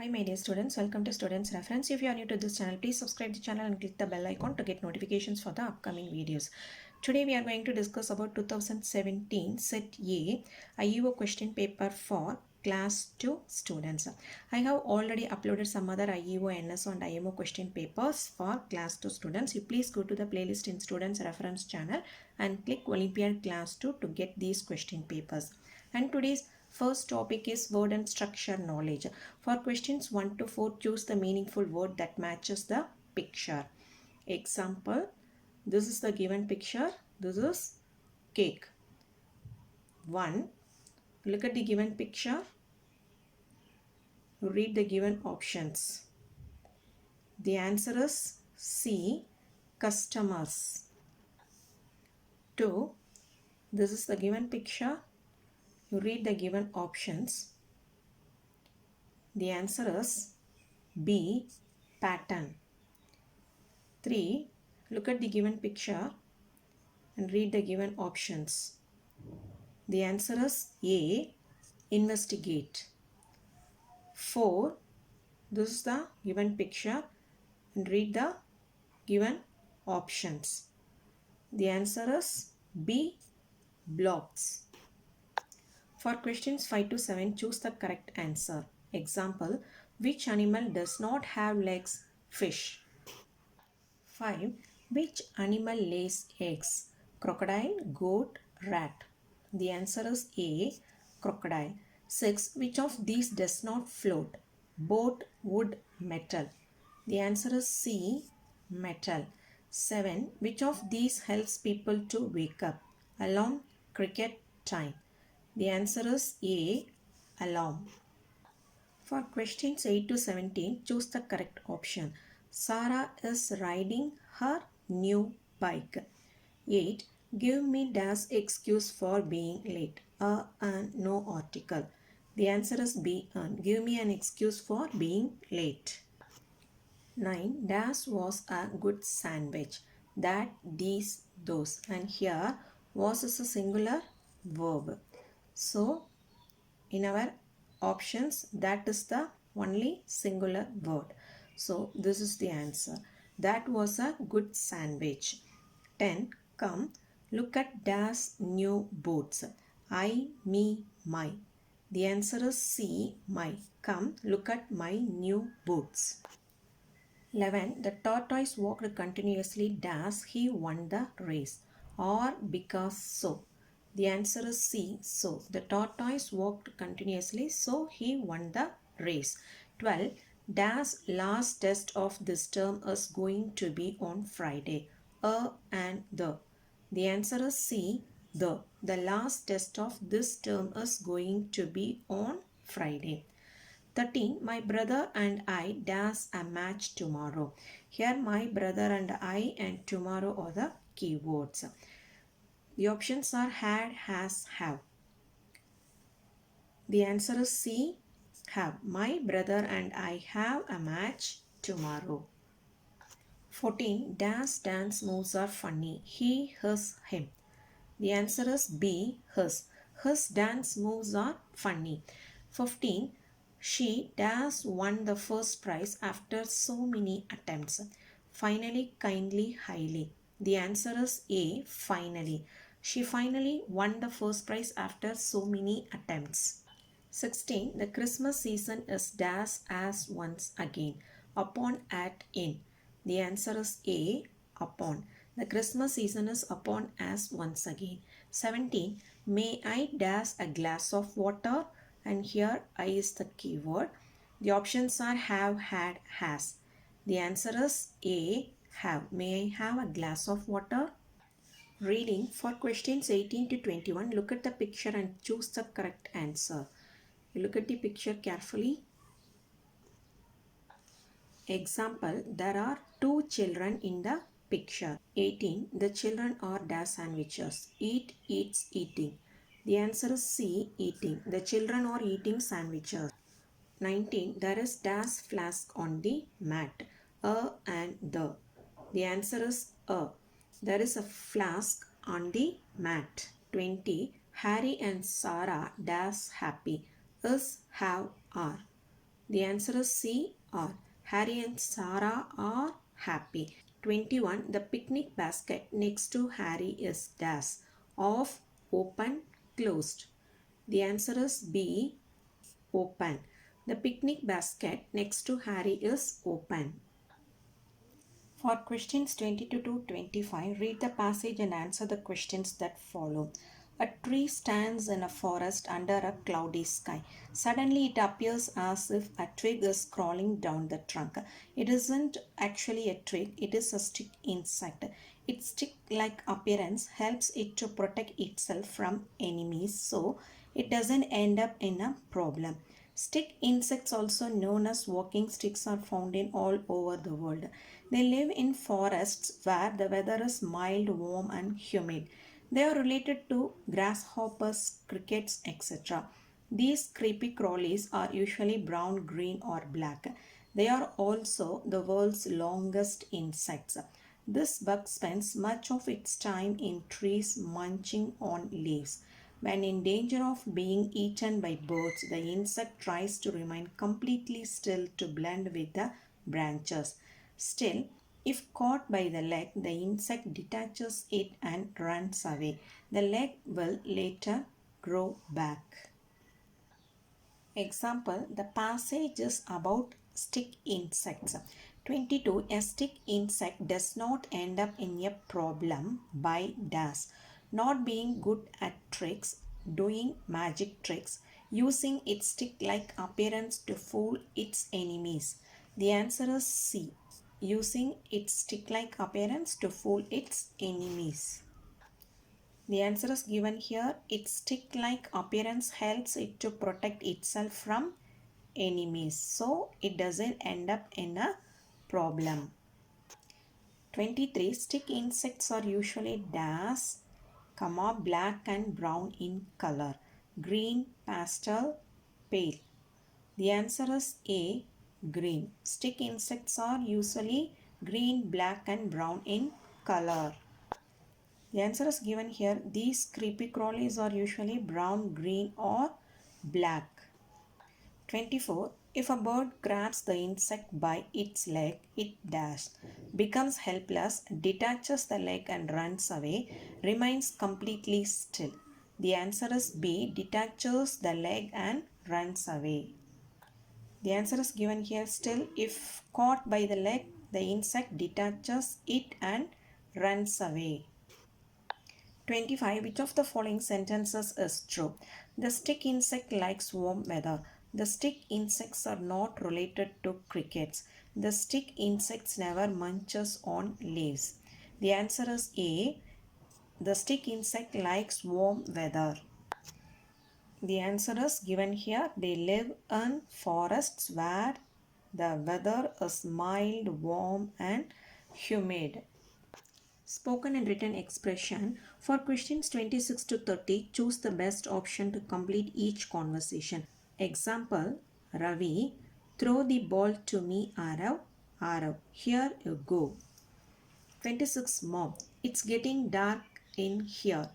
Hi my dear students, welcome to Students Reference. If you are new to this channel, please subscribe the channel and click the bell icon to get notifications for the upcoming videos. Today we are going to discuss about 2017 Set A IEO question paper for class 2 students. I have already uploaded some other IEO, NSO and IMO question papers for class 2 students. You please go to the playlist in Students Reference channel and click Olympiad class 2 to get these question papers. And today's first topic is word and structure knowledge. For questions 1 to 4, choose the meaningful word that matches the picture. Example, this is the given picture. This is cake. 1. Look at the given picture. Read the given options. The answer is C. Customers. 2. This is the given picture. You read the given options. The answer is B. Pattern. 3. Look at the given picture and read the given options. The answer is A. Investigate. 4. This is the given picture and read the given options. The answer is B. Blocks. For questions 5 to 7, choose the correct answer. Example, which animal does not have legs? Fish. 5. Which animal lays eggs? Crocodile, goat, rat. The answer is A. Crocodile. 6. Which of these does not float? Boat, wood, metal. The answer is C. Metal. 7. Which of these helps people to wake up? Alarm, cricket, time. The answer is A. Alarm. For questions 8 to 17, choose the correct option. Sarah is riding her new bike. 8. Give me dash excuse for being late. A and no article. The answer is B and give me an excuse for being late. 9. Dash was a good sandwich. That, these, those. And here was is a singular verb. So in our options, that is the only singular word. So this is the answer. That was a good sandwich. 10. Come, look at Dash new boots. I, me, my. The answer is C, my. Come, look at my new boots. 11. The tortoise walked continuously Dash he won the race. Or because so. The answer is C. So, the tortoise walked continuously, so he won the race. 12. Dash last test of this term is going to be on Friday. A and the. The answer is C. The. The last test of this term is going to be on Friday. 13. My brother and I dash a match tomorrow. Here my brother and I and tomorrow are the keywords. The options are had, has, have. The answer is C. Have. My brother and I have a match tomorrow. 14. Dash dance moves are funny. He, his, him. The answer is B. His. His dance moves are funny. 15. She dash won the first prize after so many attempts. Finally, kindly, highly. The answer is A. Finally. She finally won the first prize after so many attempts. 16. The Christmas season is dash as once again. Upon, at, in. The answer is A. Upon. The Christmas season is upon as once again. 17. May I dash a glass of water? And here I is the keyword. The options are have, had, has. The answer is A. Have. May I have a glass of water? Reading for questions 18 to 21. Look at the picture and choose the correct answer. You look at the picture carefully. Example, there are two children in the picture. 18. The children are dash sandwiches. Eat, eats, eating. The answer is C, eating. The children are eating sandwiches. 19. There is dash flask on the mat. A and the. The answer is A. There is a flask on the mat. 20. Harry and Sarah dash happy. Is, have, are. The answer is C, are. Harry and Sarah are happy. 21. The picnic basket next to Harry is dash. Off, open, closed. The answer is B, open. The picnic basket next to Harry is open. For questions 22 to 25, read the passage and answer the questions that follow. A tree stands in a forest under a cloudy sky. Suddenly, it appears as if a twig is crawling down the trunk. It isn't actually a twig, it is a stick insect. Its stick like appearance helps it to protect itself from enemies so it doesn't end up in a problem. Stick insects, also known as walking sticks, are found in all over the world. They live in forests where the weather is mild, warm, and humid. They are related to grasshoppers, crickets, etc. These creepy crawlies are usually brown, green, or black. They are also the world's longest insects. This bug spends much of its time in trees munching on leaves. When in danger of being eaten by birds, the insect tries to remain completely still to blend with the branches. Still, if caught by the leg, the insect detaches it and runs away. The leg will later grow back. Example, the passage is about stick insects. 22. A stick insect does not end up in a problem by dash. Not being good at tricks, doing magic tricks, using its stick-like appearance to fool its enemies. The answer is C. Using its stick-like appearance to fool its enemies. The answer is given here. Its stick-like appearance helps it to protect itself from enemies. So it doesn't end up in a problem. 23. Stick insects are usually dash, black and brown in color. Green, pastel, pale. The answer is A, green. Stick insects are usually green, black and brown in color. The answer is given here. These creepy crawlies are usually brown, green or black. 24. If a bird grabs the insect by its leg, it becomes helpless, detaches the leg and runs away, remains completely still. The answer is B, detaches the leg and runs away. The answer is given here. Still, if caught by the leg, the insect detaches it and runs away. 25. Which of the following sentences is true? The stick insect likes warm weather. The stick insects are not related to crickets. The stick insects never munches on leaves. The answer is A. The stick insect likes warm weather. The answer is given here. They live in forests where the weather is mild, warm and humid. Spoken and written expression. For questions 26 to 30, choose the best option to complete each conversation. Example, Ravi, throw the ball to me, Arav. Arav, here you go. 26. Mom, it's getting dark in here.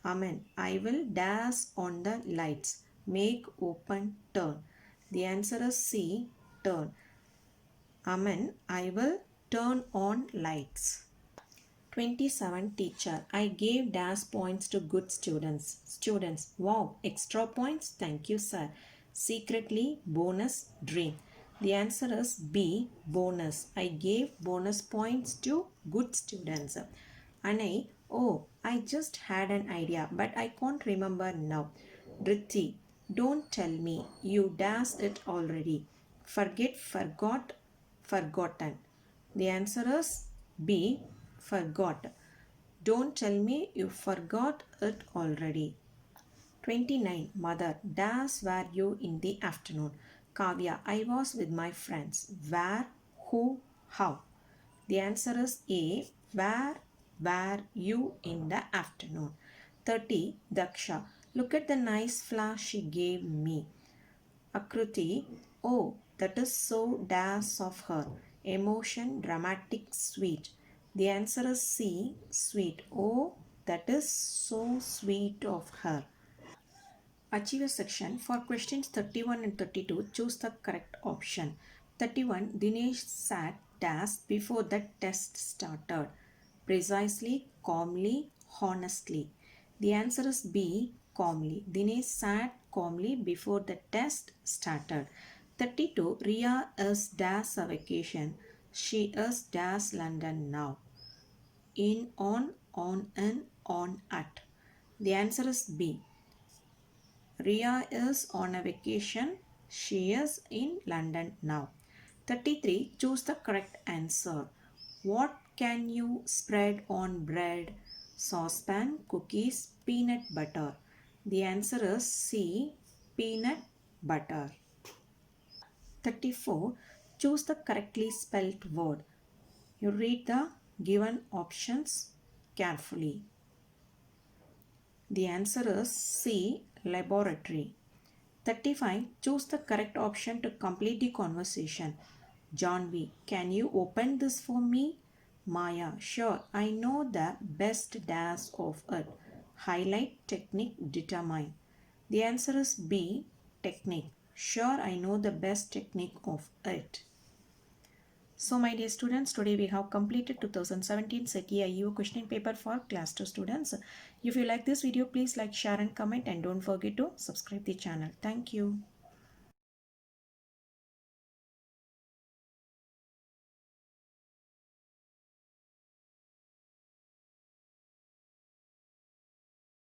Amen. I will dash on the lights. Make, open, turn. The answer is C, turn. Amen. I will turn on lights. 27. Teacher, I gave dash points to good students. Students, wow, extra points? Thank you, sir. Secretly, bonus, dream. The answer is B, bonus. I gave bonus points to good students. Anay, oh, I just had an idea, but I can't remember now. Driti, don't tell me. You dashed it already. Forget, forgot, forgotten. The answer is B, forgot. Don't tell me you forgot it already. 29. Mother, dash were you in the afternoon? Kavya, I was with my friends. Where, who, how? The answer is A. Where were you in the afternoon? 30. Daksha, look at the nice flower she gave me. Akruti, oh, that is so dash of her. Emotion, dramatic, sweet. The answer is C, sweet. Oh, that is so sweet of her. Achiever section. For questions 31 and 32, choose the correct option. 31. Dinesh sat dash before the test started. Precisely, calmly, honestly. The answer is B. Calmly. Dinesh sat calmly before the test started. 32. Ria is dash a vacation. She is dash London now. In, on, and on at. The answer is B. Ria is on a vacation. She is in London now. 33. Choose the correct answer. What can you spread on bread, saucepan, cookies, peanut butter? The answer is C. Peanut butter. 34. Choose the correctly spelled word. You read the given options carefully. The answer is C. Laboratory. 35. Choose the correct option to complete the conversation. John V. Can you open this for me? Maya. Sure, I know the best dash of it. Highlight, technique, determine. The answer is B. Technique. Sure, I know the best technique of it. So my dear students, today we have completed 2017 SETI IEO questioning paper for class 2 students. If you like this video, please like, share and comment, and don't forget to subscribe the channel. Thank you.